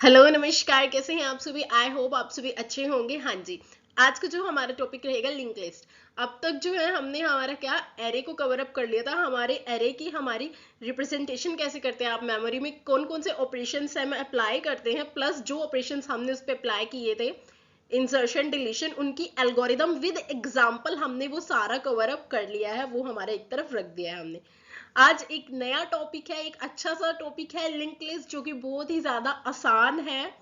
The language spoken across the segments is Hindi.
हेलो नमस्कार, कैसे हैं आप सभी। आई होप आप सभी अच्छे होंगे। हाँ जी, आज का जो हमारा टॉपिक रहेगा लिंक लिस्ट। अब तक जो है हमने हमारा क्या एरे को कवर अप कर लिया था। हमारे एरे की हमारी रिप्रेजेंटेशन कैसे करते हैं, आप मेमोरी में कौन कौन से ऑपरेशंस हम अप्लाई करते हैं, प्लस जो ऑपरेशंस हमने उस पर अप्लाई किए थे, इंसर्शन डिलीशन, उनकी एल्गोरिदम विद एग्जाम्पल, हमने वो सारा कवर अप कर लिया है, वो हमारे एक तरफ रख दिया है हमने। आज एक नया टॉपिक है, एक अच्छा सा टॉपिक है लिंक लिस्ट, जो कि बहुत ही ज्यादा आसान है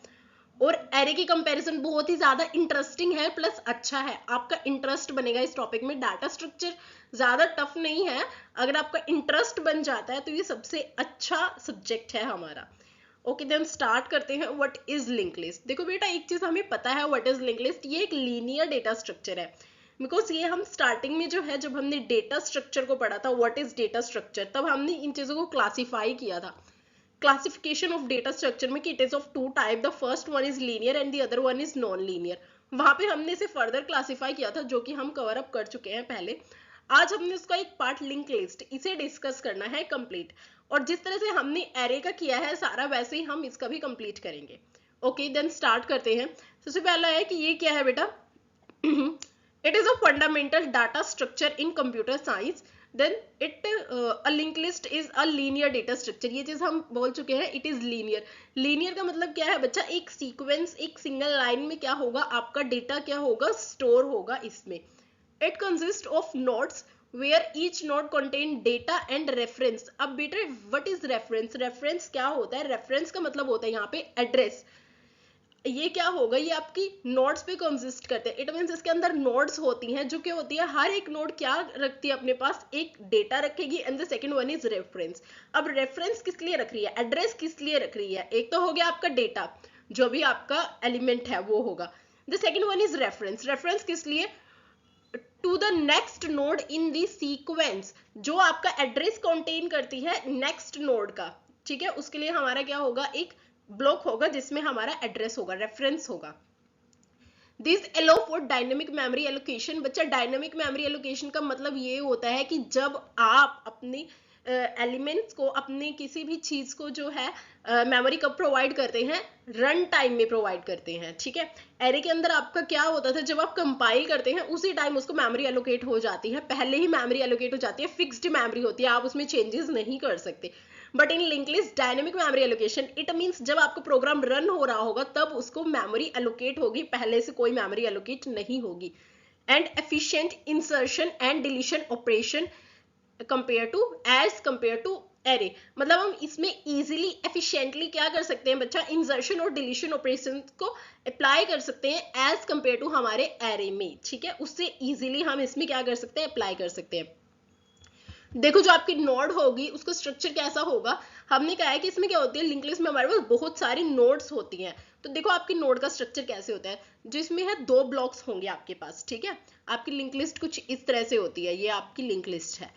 और एरे की कंपैरिजन बहुत ही ज्यादा इंटरेस्टिंग है, प्लस अच्छा है। आपका इंटरेस्ट बनेगा इस टॉपिक में। डाटा स्ट्रक्चर ज्यादा टफ नहीं है, अगर आपका इंटरेस्ट बन जाता है तो ये सबसे अच्छा सब्जेक्ट है हमारा। ओके देन स्टार्ट करते हैं। What is link list. देखो बेटा, एक चीज हमें पता है, व्हाट इज लिंक लिस्ट। ये एक लीनियर डेटा स्ट्रक्चर है। बिकॉज ये हम स्टार्टिंग में जो है, जब हमने डेटा स्ट्रक्चर को पढ़ा था, व्हाट इज डेटा स्ट्रक्चर, तब हमने इन चीजों को क्लासिफाई किया था। क्लासिफिकेशन ऑफ डेटा स्ट्रक्चर में कि it is of two type, the first one is linear and the other one is non linear. वहां पे हमने इसे फर्दर क्लासिफाई किया था, जो कि हम कवर अप कर चुके हैं पहले। आज हमने उसका एक पार्ट लिंक लिस्ट, इसे डिस्कस करना है कंप्लीट। और जिस तरह से हमने एरे का किया है सारा, वैसे ही हम इसका भी कंप्लीट करेंगे। ओके देन स्टार्ट करते हैं। सबसे पहला है कि ये क्या है बेटा। It is a fundamental data structure in computer science. Then a linked list is a linear data structure. ये चीज हम बोल चुके हैं, it is linear. Linear का मतलब क्या है बच्चा, एक सीक्वेंस, एक सिंगल लाइन में क्या होगा, आपका डेटा क्या होगा, स्टोर होगा इसमें। It consists of nodes where each node contain data and reference. अब बेटा what is reference? Reference क्या होता है? Reference का मतलब होता है यहाँ पे एड्रेस। ये क्या होगा, ये आपकी नोड्स पे कंसिस्ट करते हैं। इट मींस इसके अंदर नोड्स होती हैं, जो क्या होती है, हर एक नोड क्या रखती है अपने पास, एक डेटा रखेगी and the second one is reference. अब रेफरेंस किस लिए रख रही है, एड्रेस किस लिए रख रही है। एक तो हो गया आपका डेटा, जो भी आपका एलिमेंट है वो होगा। The second one is reference. Reference किस लिए, to the next node in the sequence, जो आपका एड्रेस कंटेन करती है नेक्स्ट नोड का। ठीक है, उसके लिए हमारा क्या होगा, एक ब्लॉक होगा जिसमें हमारा एड्रेस होगा, रेफरेंस होगा। This allow for dynamic memory allocation. बच्चा डायनेमिक मेमोरी एलोकेशन का मतलब ये होता है कि जब आप अपने एलिमेंट्स को, अपने किसी भी चीज को जो है मेमोरी कब प्रोवाइड करते हैं, रन टाइम में प्रोवाइड करते हैं। ठीक है, एरे के अंदर आपका क्या होता था, जब आप कंपाइल करते हैं उसी टाइम उसको मेमोरी एलोकेट हो जाती है, पहले ही मेमोरी एलोकेट हो जाती है, फिक्स्ड मेमोरी होती है, आप उसमें चेंजेस नहीं कर सकते। But in link list dynamic memory allocation, it means जब आपका प्रोग्राम रन हो रहा होगा तब उसको मेमोरी एलोकेट होगी, पहले से कोई मेमोरी एलोकेट नहीं होगी। And efficient insertion and deletion operation as compare to array. मतलब हम इसमें इजीली एफिशिएंटली क्या कर सकते हैं बच्चा, इंसर्शन और डिलीशन ऑपरेशन को अप्लाई कर सकते हैं एज कंपेयर टू हमारे एरे में। ठीक है, उससे इजीली हम इसमें क्या कर सकते हैं, अप्लाई कर सकते हैं। देखो, जो आपकी नोड होगी उसका स्ट्रक्चर कैसा होगा, हमने कहा है कि इसमें क्या होती है, लिंक लिस्ट में हमारे पास बहुत सारी नोड्स होती हैं। तो देखो आपकी नोड का स्ट्रक्चर कैसे होता है, जिसमें है दो ब्लॉक्स होंगे आपके पास। ठीक है, आपकी लिंक लिस्ट कुछ इस तरह से होती है। ये आपकी लिंक लिस्ट है,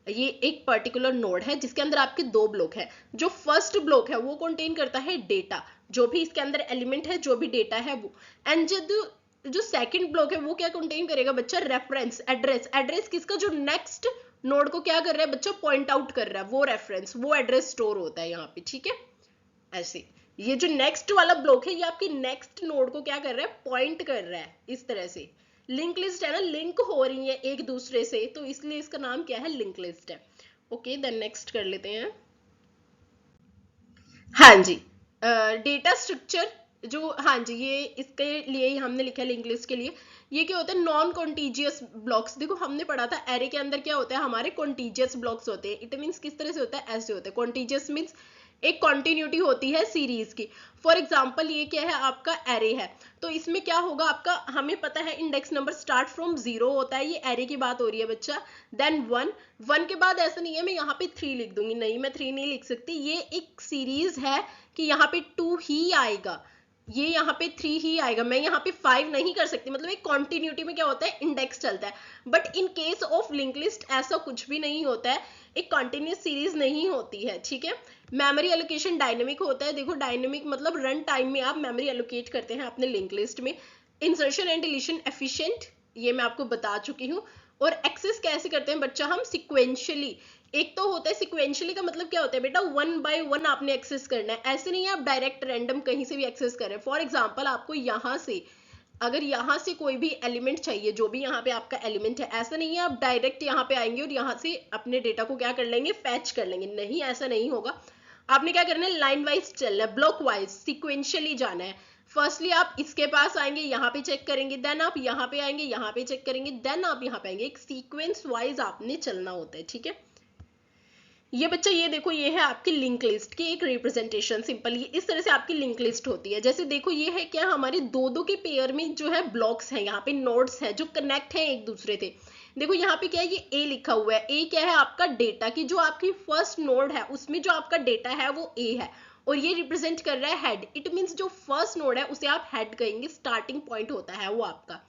ये एक पर्टिकुलर नोड है जिसके अंदर आपके दो ब्लॉक है। जो फर्स्ट ब्लॉक है वो कंटेन करता है डेटा, जो भी इसके अंदर एलिमेंट है, जो भी डेटा है वो। एंड जो सेकंड ब्लॉक है वो क्या कंटेन करेगा बच्चा, रेफरेंस, एड्रेस। एड्रेस किसका, जो नेक्स्ट नोड को क्या कर रहा है बच्चा, पॉइंट आउट कर रहा है, वो रेफरेंस, वो एड्रेस स्टोर होता है यहाँ पे। ठीक है, ऐसे ये जो नेक्स्ट वाला ब्लॉक है ये आपकी नेक्स्ट नोड को क्या कर रहा है, पॉइंट कर रहा है। इस तरह से लिंक लिस्ट है ना, लिंक हो रही है एक दूसरे से, तो इसलिए इसका नाम क्या है, लिंक लिस्ट है। ओके देन नेक्स्ट कर लेते हैं। हाँ जी, डेटा स्ट्रक्चर जो, हाँ जी, ये इसके लिए ही हमने लिखा है लिंक लिस्ट के लिए। ये क्या होता है, नॉन कॉन्टीजियस ब्लॉक्स। देखो हमने पढ़ा था एरे के अंदर क्या होता है, हमारे कॉन्टीजियस ब्लॉक्स होते हैं। इट मींस किस तरह से होता है, ऐसे होता है। कॉन्टीजियस मींस एक कॉन्टिन्यूटी होती है सीरीज की। फॉर एग्जाम्पल ये क्या है, आपका एरे है, तो इसमें क्या होगा आपका, हमें पता है इंडेक्स नंबर स्टार्ट फ्रॉम 0 होता है। ये एरे की बात हो रही है बच्चा। देन 1 के बाद ऐसा नहीं है मैं यहाँ पे 3 लिख दूंगी, नहीं मैं 3 नहीं लिख सकती। ये एक सीरीज है कि यहाँ पे 2 ही आएगा, ये यहाँ पे 3 ही आएगा, मैं यहाँ पे 5 नहीं कर सकती। मतलब एक कॉन्टिन्यूटी में क्या होता है, इंडेक्स चलता है। But in case of link list ऐसा कुछ भी नहीं होता है, एक कंटिन्यूस सीरीज नहीं होती है। ठीक है, मेमोरी एलोकेशन डायनेमिक होता है। देखो डायनेमिक मतलब रन टाइम में आप मेमोरी एलोकेट करते हैं अपने लिंक लिस्ट में। इंसर्शन एंड डिलीशन एफिशिएंट, ये मैं आपको बता चुकी हूँ। और एक्सेस कैसे करते हैं बच्चा, हम सिक्वेंशियली एक तो होता है सिक्वेंशियली, का मतलब क्या होता है बेटा, 1 by 1 आपने एक्सेस करना है, ऐसे नहीं है आप डायरेक्ट रैंडम कहीं से भी एक्सेस करें। फॉर एग्जाम्पल आपको यहाँ से, अगर यहाँ से कोई भी एलिमेंट चाहिए, जो भी यहाँ पे आपका एलिमेंट है, ऐसा नहीं है आप डायरेक्ट यहाँ पे आएंगे और यहाँ से अपने डेटा को क्या कर लेंगे, फैच कर लेंगे, नहीं ऐसा नहीं होगा। आपने क्या करना है, लाइन वाइज चलना है, ब्लॉक वाइज सिक्वेंशियली जाना है। फर्स्टली आप इसके पास आएंगे, यहाँ पे चेक करेंगे, देन आप यहाँ पे आएंगे, यहाँ पे चेक करेंगे, देन आप यहाँ पे आएंगे, एक सीक्वेंस वाइज आपने चलना होता है, ठीक है। ये बच्चा ये देखो, ये है आपकी लिंक लिस्ट की एक रिप्रेजेंटेशन, सिंपल ये इस तरह से आपकी लिंक लिस्ट होती है। जैसे देखो ये है क्या, हमारे दो दो के पेयर में जो है ब्लॉक्स हैं, यहाँ पे नोड्स हैं जो कनेक्ट हैं एक दूसरे से। देखो यहाँ पे क्या है, ये ए लिखा हुआ है, ए क्या है आपका डेटा की, जो आपकी फर्स्ट नोड है उसमें जो आपका डेटा है वो ए है, और ये रिप्रेजेंट कर रहा है हेड। इट मीन्स जो फर्स्ट नोड है उसे आप हेड कहेंगे, स्टार्टिंग पॉइंट होता है वो आपका।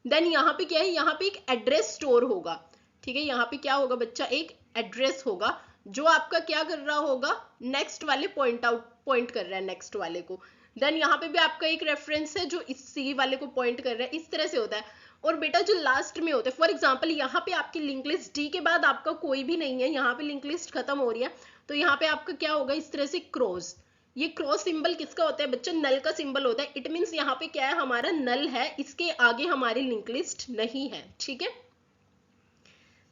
देन यहाँ पे क्या है, यहाँ पे एक एड्रेस स्टोर होगा, ठीक है। यहाँ पे क्या होगा बच्चा, एक एड्रेस होगा जो आपका क्या कर रहा होगा, नेक्स्ट वाले पॉइंट कर रहा है नेक्स्ट वाले को। देन यहाँ पे भी आपका एक रेफरेंस है जो इस सी वाले को पॉइंट कर रहा है, इस तरह से होता है। और बेटा जो लास्ट में होता है, फॉर एग्जांपल यहाँ पे आपकी लिंक लिस्ट डी के बाद आपका कोई भी नहीं है, यहाँ पे लिंक लिस्ट खत्म हो रही है, तो यहाँ पे आपका क्या होगा, इस तरह से क्रॉस। ये क्रॉस सिंबल किसका होता है बच्चा, नल का सिंबल होता है। इट मीन्स यहाँ पे क्या है, हमारा नल है, इसके आगे हमारी लिंक लिस्ट नहीं है, ठीक है।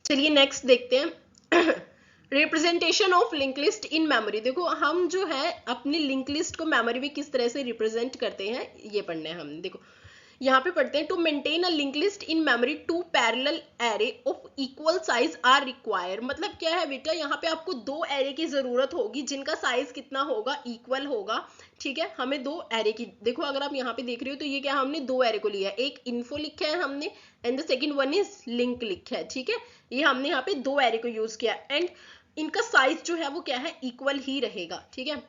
चलिए नेक्स्ट देखते हैं, representation of link list in memory. देखो हम जो है अपनी लिंक लिस्ट को मेमोरी में किस तरह से रिप्रेजेंट करते हैं, ये पढ़ना है हम। देखो यहाँ पे पढ़ते हैं, to maintain a link list in memory two parallel array of equal size are require. मतलब क्या है बेटा, यहाँ पे आपको दो एरे की जरूरत होगी जिनका साइज कितना होगा, इक्वल होगा, ठीक है। हमें दो एरे की, देखो अगर आप यहाँ पे देख रहे हो तो ये क्या, हमने दो एरे को लिया है, एक इन्फो लिखा है हमने and the second one is link लिखा है, ठीक है। ये हमने यहाँ पे दो एरे को यूज किया एंड इनका साइज जो है वो क्या है, इक्वल ही रहेगा, ठीक है।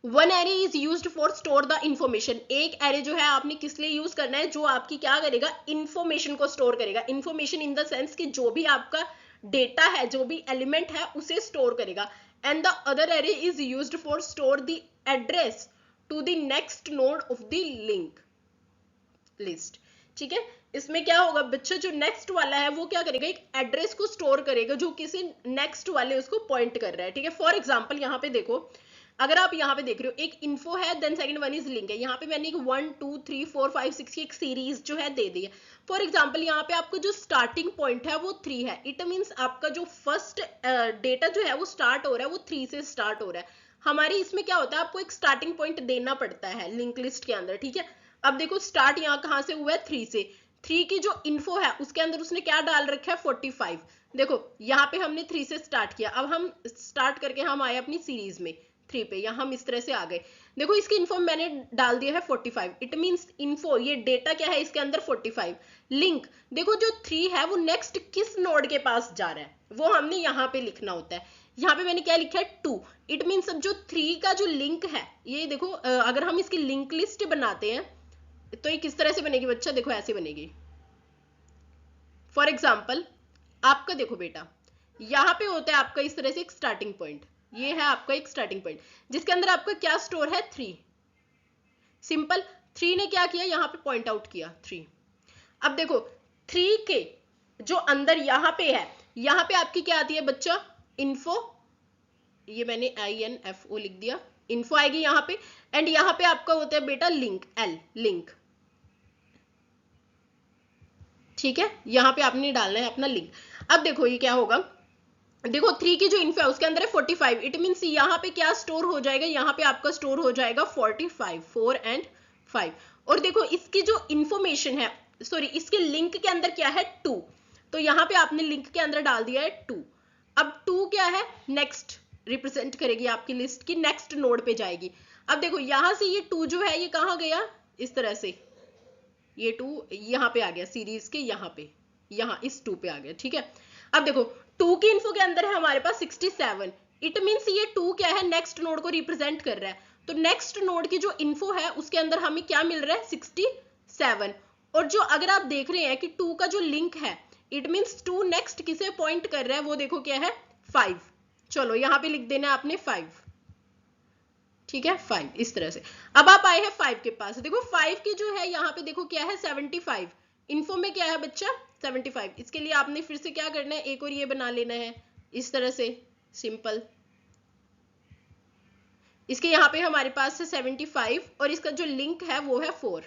One array is used for store the information. एक एरे जो है आपने किस लिए यूज करना है, जो आपकी क्या करेगा, इंफॉर्मेशन को स्टोर करेगा। इंफॉर्मेशन इन द सेंस कि जो भी आपका डेटा है, जो भी एलिमेंट है उसे स्टोर करेगा। And the other array is used for store the address to the next node of the link list, ठीक है। इसमें क्या होगा बच्चा, जो नेक्स्ट वाला है वो क्या करेगा, एक एड्रेस को स्टोर करेगा जो किसी नेक्स्ट वाले उसको पॉइंट कर रहा है, ठीक है। फॉर एग्जांपल यहाँ पे देखो, अगर आप यहाँ पे देख रहे हो, एक इन्फो है, then second one is link है। यहाँ पे मैंने एक 1 2 3 4 5 6 की एक सीरीज जो है दे दी है। फॉर एग्जांपल यहाँ पे आपका जो स्टार्टिंग पॉइंट है वो 3 है। इट मींस आपका जो फर्स्ट डेटा जो है वो स्टार्ट हो रहा है, वो 3 से स्टार्ट हो रहा है। हमारी इसमें क्या होता है, आपको एक स्टार्टिंग पॉइंट देना पड़ता है लिंक लिस्ट के अंदर, ठीक है। अब देखो स्टार्ट यहाँ कहाँ से हुआ है, 3 से। 3 की जो इन्फो है उसके अंदर उसने क्या डाल रखा है, 45। देखो यहाँ पे हमने 3 से स्टार्ट किया, अब हम स्टार्ट करके हम आए अपनी सीरीज में 3 पे, यहाँ हम इस तरह से आ गए। देखो इसकी इन्फो मैंने डाल दिया है 45। इट मींस इन्फो, ये डेटा क्या है इसके अंदर 45। लिंक, देखो जो 3 है वो नेक्स्ट किस नोड के पास जा रहा है वो हमने यहाँ पे लिखना होता है। यहाँ पे मैंने क्या लिखा है, 2। इट मींस अब जो 3 का जो लिंक है, ये देखो अगर हम इसकी लिंक लिस्ट बनाते हैं तो ये किस तरह से बनेगी बच्चा, देखो ऐसे बनेगी। फॉर एग्जाम्पल आपका देखो बेटा, यहाँ पे होता है आपका इस तरह से एक स्टार्टिंग पॉइंट, ये है आपका एक स्टार्टिंग पॉइंट जिसके अंदर आपका क्या स्टोर है, 3। सिंपल, 3 ने क्या किया, यहाँ पे पॉइंट आउट किया 3। अब देखो 3 के जो अंदर यहाँ पे है, यहाँ पे आपकी क्या आती है बच्चा, इन्फो, ये मैंने INFO लिख दिया, इन्फो आएगी यहाँ पे। एंड यहाँ पे आपका होता है बेटा लिंक, L लिंक, ठीक है। यहाँ पे आपने डालना है अपना लिंक। अब देखो ये क्या होगा, देखो 3 की जो इन्फो है उसके अंदर है 45। इट मींस यहाँ पे क्या स्टोर हो जाएगा, यहाँ पे आपका स्टोर हो जाएगा 45, 4 and 5। और देखो इसकी जो इंफॉर्मेशन है, सॉरी इसके लिंक के अंदर क्या है, 2। तो यहाँ पे आपने लिंक के अंदर डाल दिया है 2। अब 2 क्या है, नेक्स्ट रिप्रेजेंट करेगी आपकी लिस्ट की, नेक्स्ट नोड पे जाएगी। अब देखो यहाँ से ये 2 जो है ये कहाँ गया, इस तरह से ये 2 यहाँ पे आ गया, सीरीज के यहाँ पे, यहाँ इस 2 पे आ गया, ठीक है। अब देखो 2 की इन्फो के अंदर है हमारे पास 67। इट मींस ये 2 क्या है, नेक्स्ट नोड को रिप्रेजेंट कर रहा है। तो नेक्स्ट नोड की जो इन्फो है उसके अंदर हमें क्या मिल रहा है, 67। और जो अगर आप देख रहे हैं कि 2 का जो लिंक है, इट मींस 2 नेक्स्ट किसे पॉइंट कर रहा है, वो देखो क्या है, 5। चलो यहाँ पे लिख देना आपने 5, ठीक है, 5 इस तरह से। अब आप आए हैं 5 के पास, देखो 5 की जो है यहाँ पे देखो क्या है, 75। इन्फो में क्या है बच्चा 75। इसके लिए आपने फिर से क्या करना है, एक और ये बना लेना है इस तरह से सिंपल। इसके यहाँ पे हमारे पास है 75 और इसका जो लिंक है वो है 4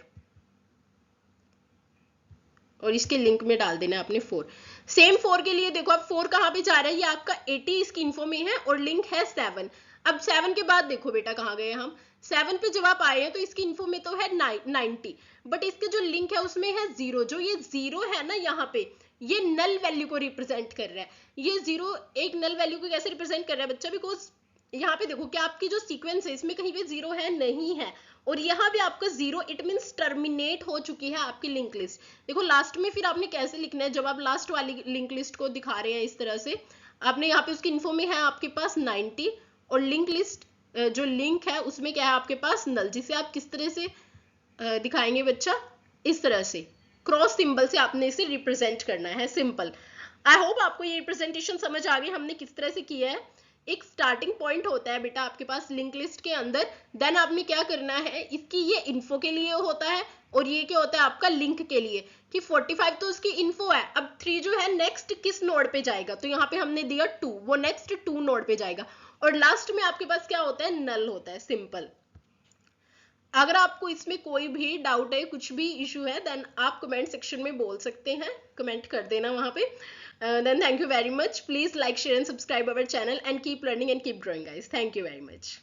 और इसके लिंक में डाल देना है आपने 4। सेम 4 के लिए देखो अब 4 कहाँ पे जा रहा है, ये आपका 80 इसकी इन्फो में है और लिंक है 7। अब 7 के बाद देखो बेटा कहाँ गए हम, 7 पे जब आप आए हैं तो इसकी इन्फो में तो है 90 बट इसके जो लिंक है उसमें है 0। जो ये 0 है ना यहाँ पे, ये नल वैल्यू को रिप्रेजेंट कर रहा है। ये 0 एक नल वैल्यू को कैसे रिप्रेजेंट कर रहा है बच्चा, बिकॉज यहाँ पे देखो क्या आपकी जो सीक्वेंस है इसमें कहीं पे 0 है, नहीं है, और यहाँ भी आपका 0, इट मीन्स टर्मिनेट हो चुकी है आपकी लिंक लिस्ट। देखो लास्ट में फिर आपने कैसे लिखना है, जब आप लास्ट वाली लिंक लिस्ट को दिखा रहे हैं इस तरह से, आपने यहाँ पे उसकी इन्फो में है आपके पास 90 और लिंक लिस्ट जो लिंक है उसमें क्या है आपके पास नल, जिसे आप किस तरह से दिखाएंगे बच्चा, इस तरह से क्रॉस सिंबल से आपने इसे रिप्रेजेंट करना है, सिंपल। आई होप आपको ये रिप्रेजेंटेशन समझ आ गई हमने किस तरह से किया है। एक स्टार्टिंग पॉइंट होता है बेटा आपके पास लिंक लिस्ट के अंदर, देन आपने क्या करना है, इसकी ये इन्फो के लिए होता है और ये क्या होता है आपका लिंक के लिए, कि 45 तो उसकी इन्फो है, अब 3 जो है नेक्स्ट किस नोड पे जाएगा, तो यहाँ पे हमने दिया 2, वो नेक्स्ट 2 नोड पे जाएगा, और लास्ट में आपके पास क्या होता है, नल होता है, सिंपल। अगर आपको इसमें कोई भी डाउट है, कुछ भी इशू है, देन आप कमेंट सेक्शन में बोल सकते हैं, कमेंट कर देना वहां पे। Then thank you very much. Please like, share and subscribe our channel and keep learning and keep growing guys. Thank you very much.